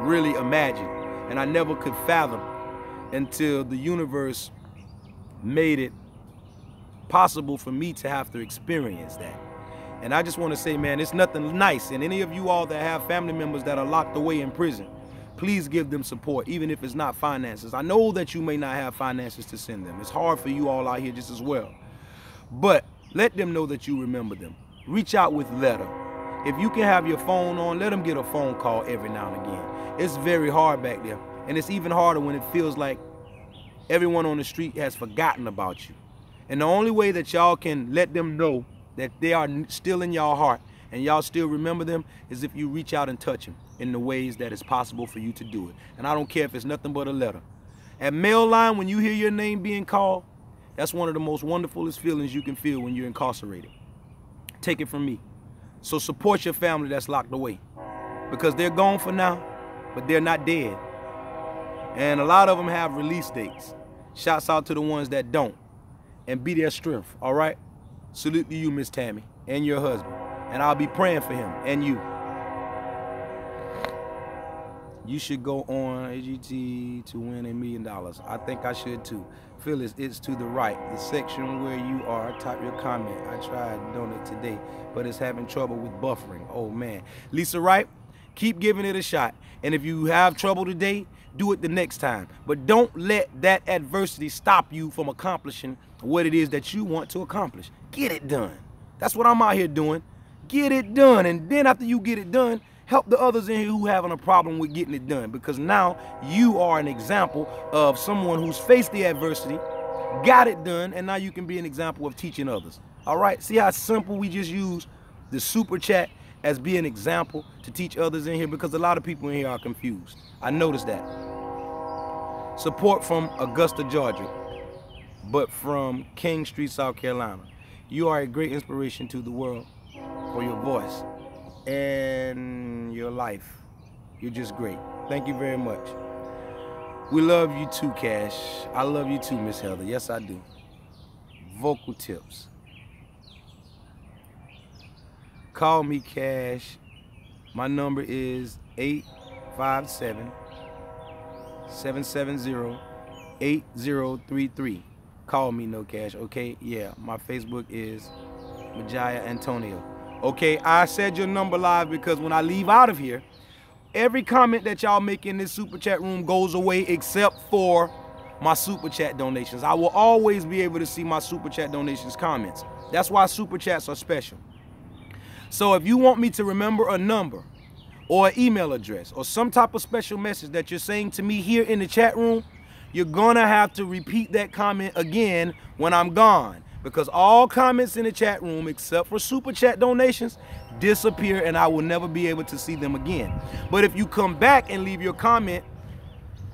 really imagined and I never could fathom until the universe made it possible for me to have to experience that. And I just want to say, man, it's nothing nice. And any of you all that have family members that are locked away in prison, please give them support, even if it's not finances. I know that you may not have finances to send them. It's hard for you all out here just as well. But let them know that you remember them. Reach out with letter. If you can have your phone on, let them get a phone call every now and again. It's very hard back there. And it's even harder when it feels like everyone on the street has forgotten about you. And the only way that y'all can let them know that they are still in y'all heart and y'all still remember them is if you reach out and touch them in the ways that it's possible for you to do it. And I don't care if it's nothing but a letter. At mail line, when you hear your name being called, that's one of the most wonderfulest feelings you can feel when you're incarcerated. Take it from me. So support your family that's locked away, because they're gone for now, but they're not dead. And a lot of them have release dates. Shouts out to the ones that don't. And be their strength, all right? Salute to you, Miss Tammy, and your husband. And I'll be praying for him and you. You should go on AGT to win $1 million. I think I should too. Phyllis, it's to the right. The section where you are, type your comment. I tried to donate today, but it's having trouble with buffering. Oh man. Lisa Wright, keep giving it a shot. And if you have trouble today, do it the next time. But don't let that adversity stop you from accomplishing what it is that you want to accomplish. Get it done. That's what I'm out here doing. Get it done. And then after you get it done, help the others in here who having a problem with getting it done. Because now you are an example of someone who's faced the adversity, got it done, and now you can be an example of teaching others. All right? See how simple we just use the super chat as being an example to teach others in here, because a lot of people in here are confused. I noticed that. Support from Augusta, Georgia, but from King Street, South Carolina. You are a great inspiration to the world for your voice and your life. You're just great. Thank you very much. We love you too, Cash. I love you too, Miss Heather. Yes, I do. Vocal tips. Call me, Cash. My number is 857-770-8033. Call me, no cash, okay? Yeah, my Facebook is Majaya Antonio. Okay, I said your number live because when I leave out of here, every comment that y'all make in this super chat room goes away except for my super chat donations. I will always be able to see my super chat donations comments. That's why super chats are special. So if you want me to remember a number or an email address or some type of special message that you're saying to me here in the chat room, you're gonna have to repeat that comment again when I'm gone, because all comments in the chat room except for super chat donations disappear and I will never be able to see them again. But if you come back and leave your comment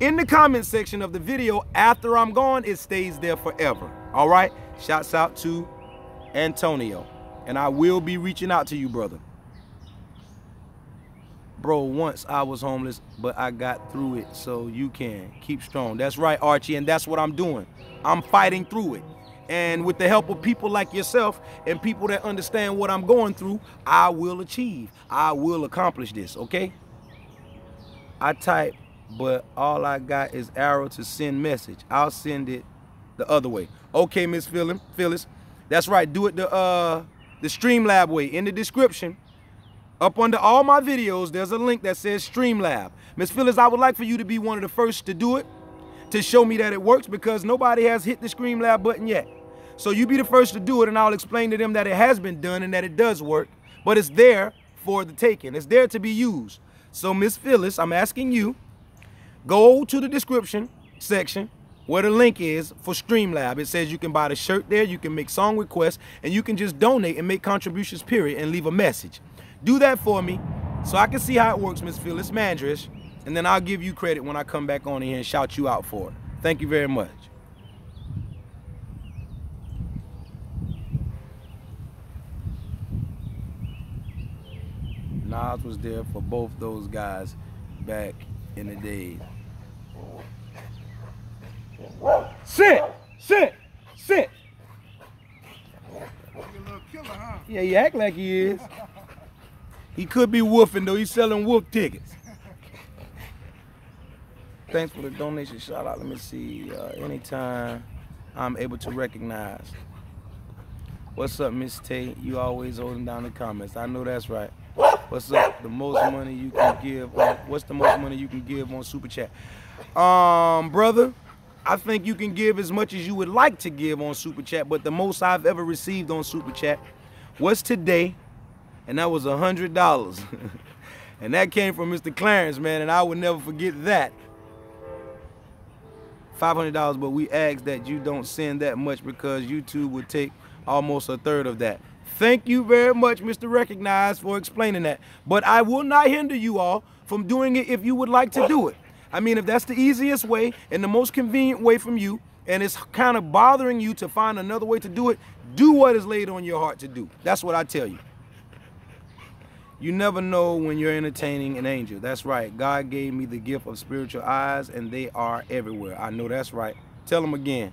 in the comment section of the video after I'm gone, it stays there forever. All right? Shouts out to Antonio. And I will be reaching out to you, brother. Bro, once I was homeless, but I got through it, so you can keep strong. That's right, Archie, and that's what I'm doing. I'm fighting through it. And with the help of people like yourself and people that understand what I'm going through, I will achieve. I will accomplish this, okay? I type, but all I got is arrow to send message. I'll send it the other way. Okay, Miss Phyllis. That's right, do it the Streamlab way. In the description, up under all my videos, there's a link that says Streamlab. Miss Phyllis, I would like for you to be one of the first to do it, to show me that it works, because nobody has hit the Streamlab button yet. So you be the first to do it, and I'll explain to them that it has been done and that it does work, but it's there for the taking. It's there to be used. So Miss Phyllis, I'm asking you, go to the description section where the link is for Streamlab. It says you can buy the shirt there, you can make song requests, and you can just donate and make contributions, period, and leave a message. Do that for me so I can see how it works, Miss Phyllis Mandrish, and then I'll give you credit when I come back on here and shout you out for it. Thank you very much. Nas was there for both those guys back in the day. Sit! Sit! Sit! You're a little killer, huh? Yeah, he act like he is. He could be woofing though. He's selling woof tickets. Thanks for the donation. Shout out. Let me see. Anytime I'm able to recognize. What's up, Miss Tay? You always holding down the comments. I know that's right. What's up? The most money you can give. What's the most money you can give on Super Chat? Brother, I think you can give as much as you would like to give on Super Chat, but the most I've ever received on Super Chat was today, and that was $100. And that came from Mr. Clarence, man, and I would never forget that. $500, but we ask that you don't send that much because YouTube would take almost a third of that. Thank you very much, Mr. Recognize, for explaining that. But I will not hinder you all from doing it if you would like to do it. I mean, if that's the easiest way and the most convenient way from you, and it's kind of bothering you to find another way to do it, do what is laid on your heart to do. That's what I tell you. You never know when you're entertaining an angel. That's right. God gave me the gift of spiritual eyes, and they are everywhere. I know that's right. Tell them again,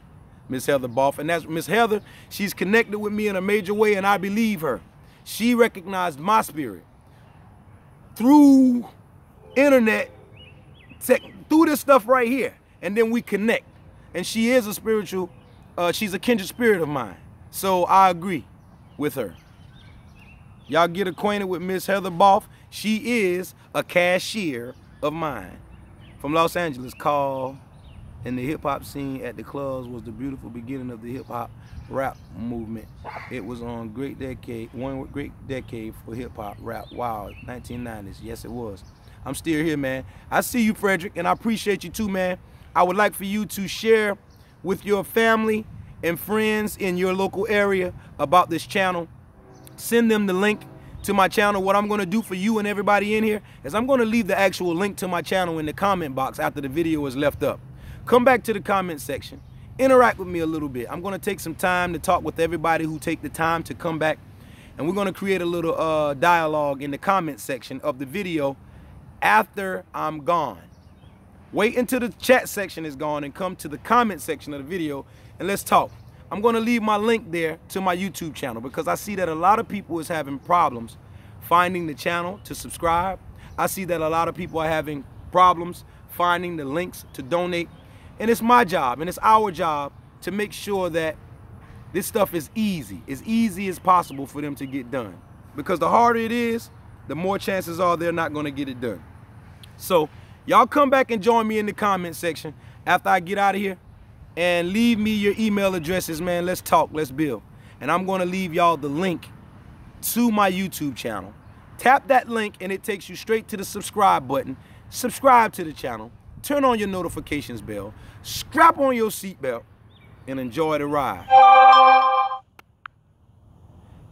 Miss Heather Boff. And that's Miss Heather. She's connected with me in a major way, and I believe her. She recognized my spirit through internet, through this stuff right here, and then we connect. And she is a spiritual, she's a kindred spirit of mine. So I agree with her. Y'all get acquainted with Miss Heather Boff. She is a cashier of mine from Los Angeles. Call in the hip-hop scene at the clubs was the beautiful beginning of the hip-hop rap movement. It was on one great decade for hip-hop rap. Wow, 1990s. Yes, it was. I'm still here, man. I see you, Frederick, and I appreciate you too, man. I would like for you to share with your family and friends in your local area about this channel. Send them the link to my channel. What I'm going to do for you and everybody in here is I'm going to leave the actual link to my channel in the comment box after the video is left up. Come back to the comment section. Interact with me a little bit. I'm going to take some time to talk with everybody who take the time to come back. And we're going to create a little dialogue in the comment section of the video after I'm gone. Wait until the chat section is gone and come to the comment section of the video and let's talk. I'm going to leave my link there to my YouTube channel because I see that a lot of people is having problems finding the channel to subscribe. I see that a lot of people are having problems finding the links to donate. And it's my job and it's our job to make sure that this stuff is easy as possible for them to get done. Because the harder it is, the more chances are they're not going to get it done. So y'all come back and join me in the comment section after I get out of here. And leave me your email addresses, man. Let's talk, let's build. And I'm going to leave y'all the link to my YouTube channel. Tap that link and it takes you straight to the subscribe button. Subscribe to the channel. Turn on your notifications bell. Strap on your seatbelt and enjoy the ride.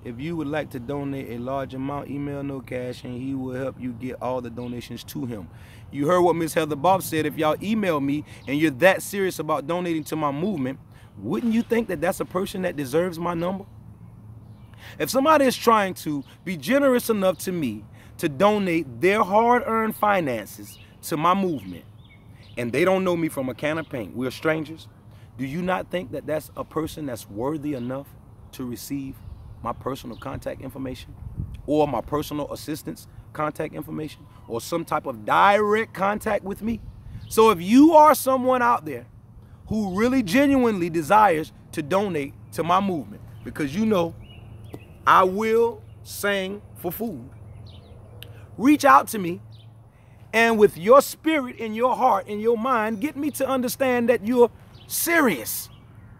If you would like to donate a large amount, email kNOwcash and he will help you get all the donations to him. You heard what Miss Heather Boff said. If y'all email me and you're that serious about donating to my movement, wouldn't you think that that's a person that deserves my number? If somebody is trying to be generous enough to me to donate their hard-earned finances to my movement, and they don't know me from a can of paint, we're strangers, do you not think that that's a person that's worthy enough to receive my personal contact information or my personal assistance contact information or some type of direct contact with me? So if you are someone out there who really genuinely desires to donate to my movement, because you know I will sing for food, reach out to me and with your spirit in your heart and your mind, get me to understand that you're serious.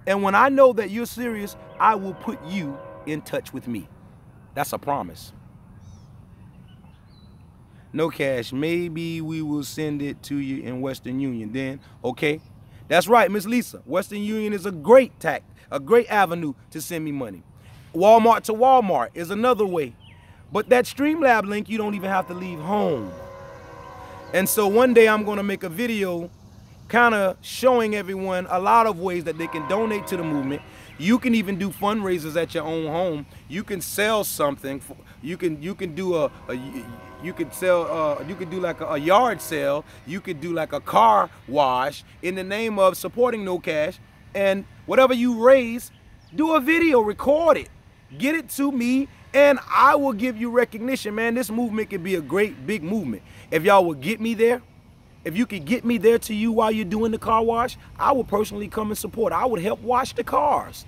And when I know that you're serious, I will put you in touch with me. That's a promise. kNOwcash, maybe we will send it to you in Western Union then. Okay, that's right, Miss Lisa. Western Union is a great avenue to send me money. Walmart to Walmart is another way. But that Streamlab link, you don't even have to leave home. And so one day I'm going to make a video kind of showing everyone a lot of ways that they can donate to the movement. You can even do fundraisers at your own home. You can sell something. You can do you could do like a yard sale. You could do like a car wash in the name of supporting No Cash. And whatever you raise, do a video, record it, get it to me, and I will give you recognition, man. This movement could be a great big movement. If y'all would get me there, if you could get me there to you while you're doing the car wash, I would personally come and support. I would help wash the cars.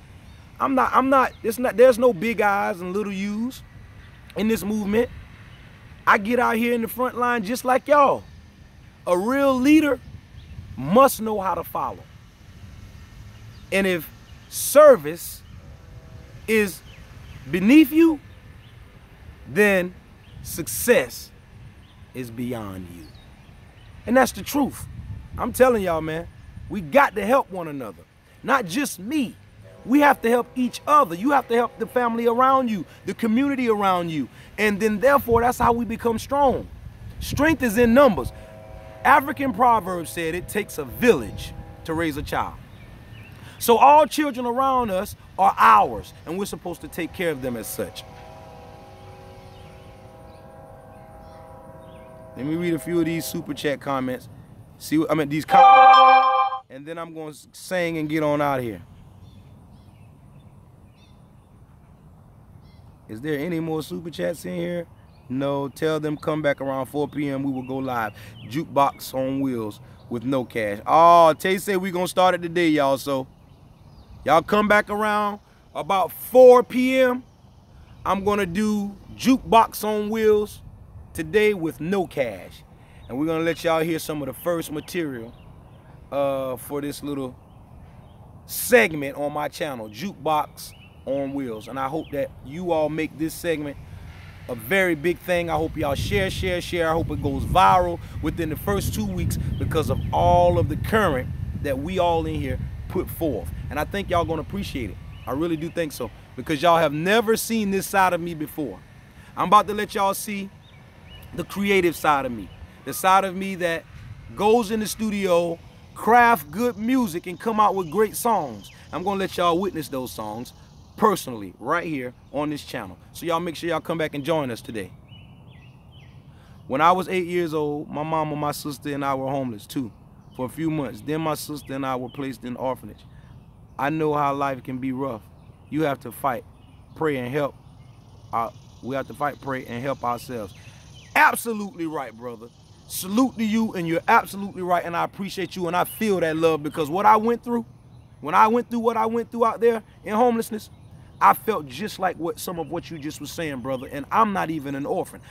There's no big eyes and little U's in this movement. I get out here in the front line just like y'all. A real leader must know how to follow. And if service is beneath you, then success is beyond you. And that's the truth. I'm telling y'all, man, we got to help one another. Not just me. We have to help each other. You have to help the family around you, the community around you. And then therefore, that's how we become strong. Strength is in numbers. African proverb said it takes a village to raise a child. So all children around us are ours, and we're supposed to take care of them as such. Let me read a few of these super chat comments. These comments. And then I'm going to sing and get on out of here. Is there any more super chats in here? No. Tell them come back around 4 p.m. We will go live. Jukebox on wheels with No Cash. Oh, Tay said we're going to start it today, y'all. So y'all come back around about 4 p.m. I'm going to do Jukebox on wheels today with No Cash. And we're going to let y'all hear some of the first material for this little segment on my channel, Jukebox on Wheels. And I hope that you all make this segment a very big thing. I hope y'all share. I hope it goes viral within the first 2 weeks because of all of the current that we all in here put forth. And I think y'all gonna appreciate it. I really do think so, because y'all have never seen this side of me before. I'm about to let y'all see the creative side of me, the side of me that goes in the studio, craft good music, and come out with great songs. I'm gonna let y'all witness those songs personally right here on this channel. So y'all make sure y'all come back and join us today. When I was 8 years old, my mama, my sister, and I were homeless too for a few months. Then my sister and I were placed in orphanage. I know how life can be rough. You have to fight, pray, and help. We have to fight, pray, and help ourselves. Absolutely right, brother. Salute to you, and you're absolutely right, and I appreciate you, and I feel that love, because what I went through, when I went through what I went through out there in homelessness, I felt just like some of what you just was saying, brother. And I'm not even an orphan.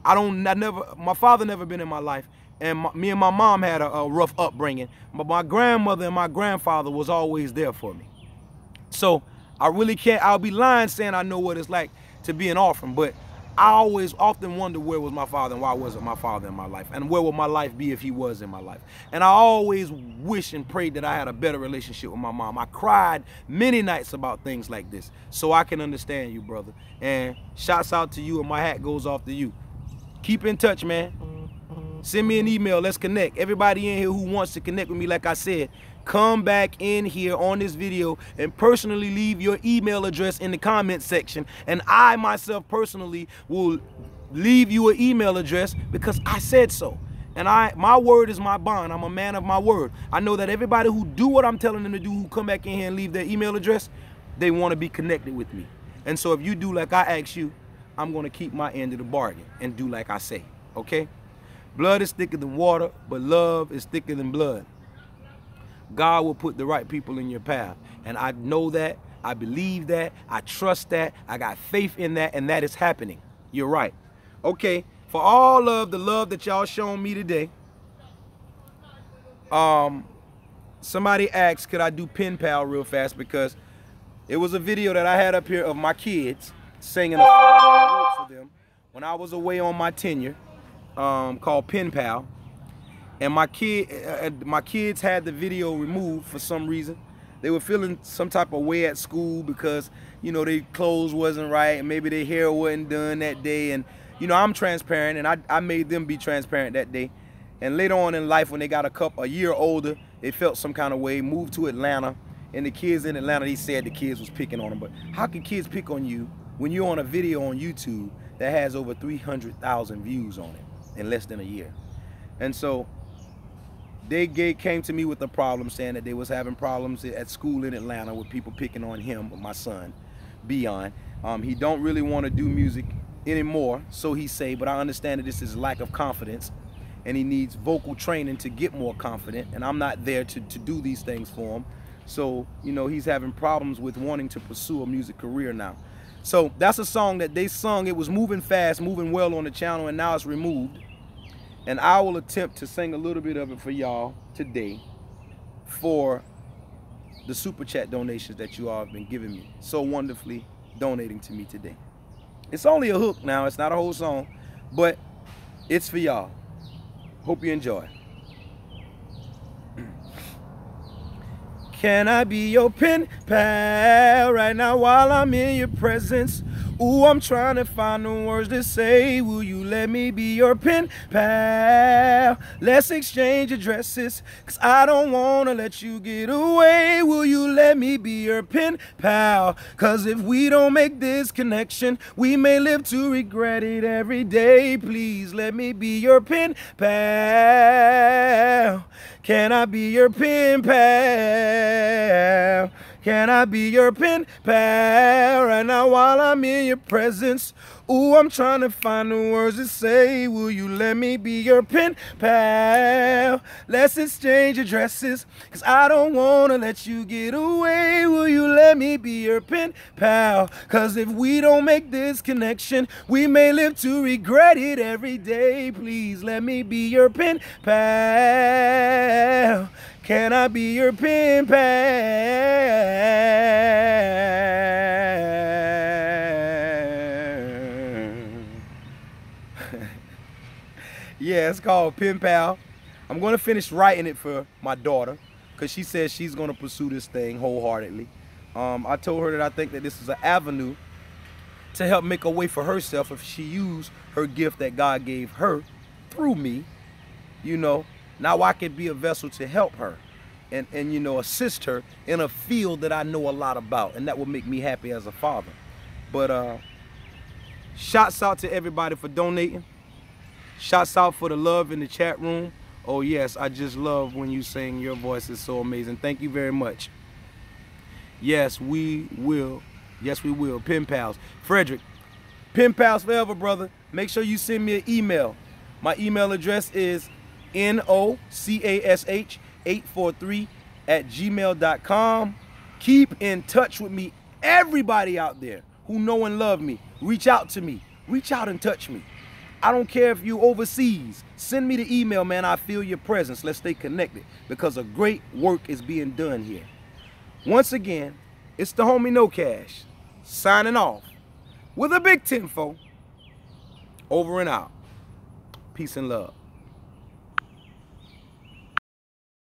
My father never been in my life, and me and my mom had a rough upbringing. But my grandmother and my grandfather was always there for me. So I really can't. I'll be lying saying I know what it's like to be an orphan. But I always often wonder, where was my father and why wasn't my father in my life? And where would my life be if he was in my life? And I always wish and prayed that I had a better relationship with my mom. I cried many nights about things like this. So I can understand you, brother. And shouts out to you, and my hat goes off to you. Keep in touch, man. Send me an email. Let's connect. Everybody in here who wants to connect with me, like I said, come back in here on this video and personally leave your email address in the comment section. And I myself personally will leave you an email address, because I said so. And my word is my bond. I'm a man of my word. I know that everybody who do what I'm telling them to do, who come back in here and leave their email address, they want to be connected with me. And so if you do like I asked you, I'm going to keep my end of the bargain and do like I say, okay? Blood is thicker than water, but love is thicker than blood. God will put the right people in your path. And I know that, I believe that, I trust that, I got faith in that, and that is happening. You're right. Okay, for all of the love that y'all shown me today, somebody asked, could I do Pen Pal real fast? Because it was a video that I had up here of my kids singing a song I wrote for them when I was away on my tenure, called Pen Pal. And my kids had the video removed for some reason. They were feeling some type of way at school because, you know, their clothes wasn't right, and maybe their hair wasn't done that day. And, you know, I'm transparent, and I made them be transparent that day. And later on in life, when they got a year older, They felt some kind of way, moved to Atlanta, and the kids in Atlanta, they said the kids was picking on them. But how can kids pick on you when you're on a video on YouTube that has over 300,000 views on it in less than a year? And so they came to me with a problem, saying that they was having problems at school in Atlanta with people picking on him, my son, Beyond. He don't really want to do music anymore, so he say, but I understand that this is lack of confidence and he needs vocal training to get more confident, and I'm not there to do these things for him. So, you know, he's having problems with wanting to pursue a music career now. So that's a song that they sung. It was moving fast, moving well on the channel, and now it's removed. And I will attempt to sing a little bit of it for y'all today for the super chat donations that you all have been giving me, so wonderfully donating to me today. It's only a hook now, it's not a whole song, but it's for y'all. Hope you enjoy. Can I be your pen pal right now while I'm in your presence? Ooh, I'm trying to find the words to say. Will you let me be your pen pal? Let's exchange addresses, 'cause I don't wanna let you get away. Will you let me be your pen pal? 'Cause if we don't make this connection, we may live to regret it every day. Please let me be your pen pal. Can I be your pen pal? Can I be your pen pal right now while I'm in your presence? Ooh, I'm trying to find the words to say. Will you let me be your pen pal? Let's exchange addresses, 'cause I don't wanna let you get away. Will you let me be your pen pal? 'Cause if we don't make this connection, we may live to regret it every day. Please let me be your pen pal. Can I be your pen pal? Yeah, it's called Pen Pal. I'm going to finish writing it for my daughter because she says she's going to pursue this thing wholeheartedly. I told her that I think that this is an avenue to help make a way for herself if she used her gift that God gave her through me. You know, now I can be a vessel to help her and you know, assist her in a field that I know a lot about, and that will make me happy as a father. But shouts out to everybody for donating. Shouts out for the love in the chat room. Oh yes, I just love when you sing. Your voice is so amazing. Thank you very much. Yes, we will. Yes, we will. Pen pals. Frederick, pen pals forever, brother. Make sure you send me an email. My email address is NOCASH843@gmail.com. Keep in touch with me. Everybody out there who know and love me, reach out to me. Reach out and touch me. I don't care if you overseas. Send me the email, man. I feel your presence. Let's stay connected because a great work is being done here. Once again, it's the homie kNOwcash signing off with a big 10-4. Over and out. Peace and love.